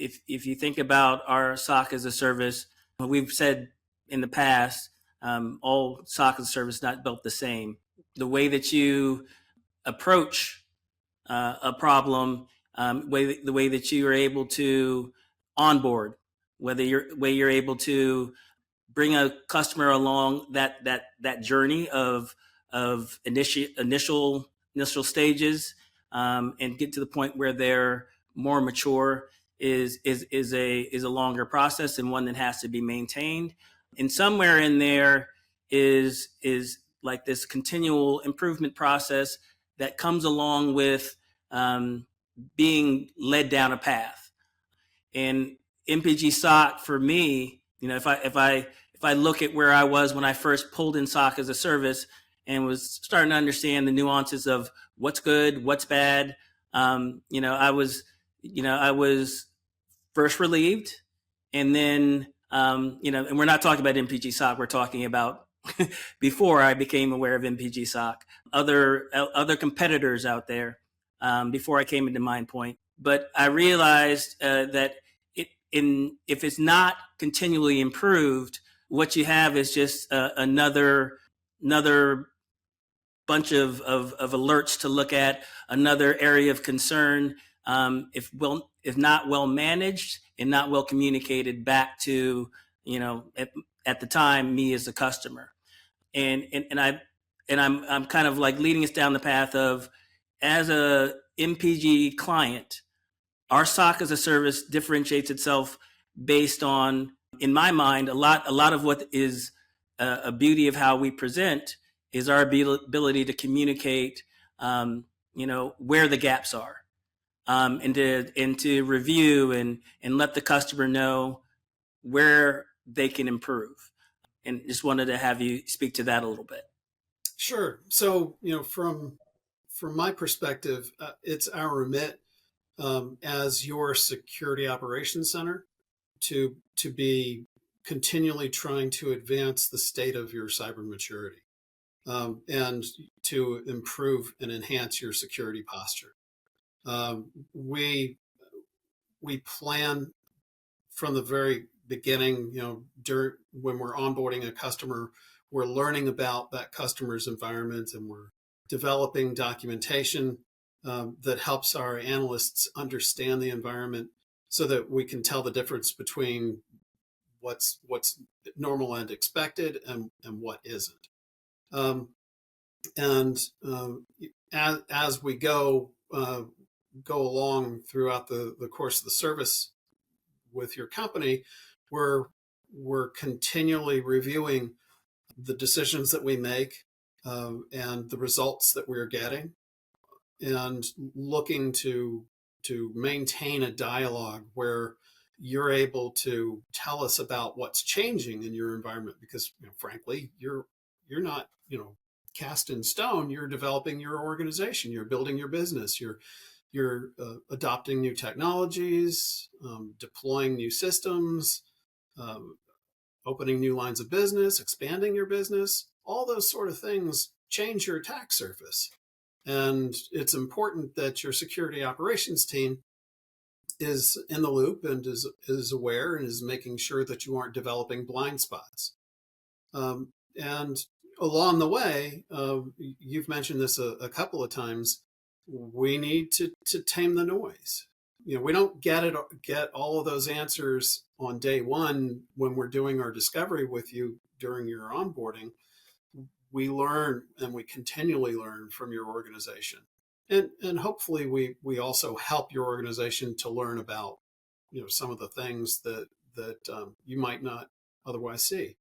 if you think about our SOC as a service, we've said in the past, all SOC as a service not built the same. The way that you approach a problem, the way that you are able to onboard, way you're able to bring a customer along that journey of initial stages, and get to the point where they're more mature is a longer process, and one that has to be maintained. And somewhere in there is like this continual improvement process that comes along with being led down a path. And MPGSOC for me, if I look at where I was when I first pulled in SOC as a service and was starting to understand the nuances of what's good, what's bad, I was first relieved, and then and we're not talking about MPGSOC, we're talking about before I became aware of MPGSOC, other competitors out there, before I came into MindPoint. But I realized that if it's not continually improved, what you have is just another bunch of alerts to look at, another area of concern, if not well managed and not well communicated back to, at the time, me as a customer. And I'm kind of like leading us down the path of, as a MPG client, our SOC as a service differentiates itself based on, in my mind, a lot of what is a beauty of how we present is our ability to communicate, where the gaps are, and to review and let the customer know where they can improve. And just wanted to have you speak to that a little bit. Sure. So, from my perspective, it's our remit as your security operations center to be continually trying to advance the state of your cyber maturity, and to improve and enhance your security posture. We plan from the very beginning, when we're onboarding a customer, we're learning about that customer's environment, and we're developing documentation that helps our analysts understand the environment so that we can tell the difference between what's normal and expected and what isn't. As we go along throughout the course of the service with your company, we're continually reviewing the decisions that we make, and the results that we're getting, and looking to maintain a dialogue where you're able to tell us about what's changing in your environment, because frankly, you're not cast in stone. You're developing your organization, you're building your business, you're adopting new technologies, deploying new systems, opening new lines of business, expanding your business. All those sort of things change your attack surface. And it's important that your security operations team is in the loop and is aware and is making sure that you aren't developing blind spots. And along the way, you've mentioned this a couple of times, we need to tame the noise. We don't get all of those answers on day one when we're doing our discovery with you during your onboarding. We learn, and we continually learn from your organization. And hopefully we also help your organization to learn about some of the things that you might not otherwise see.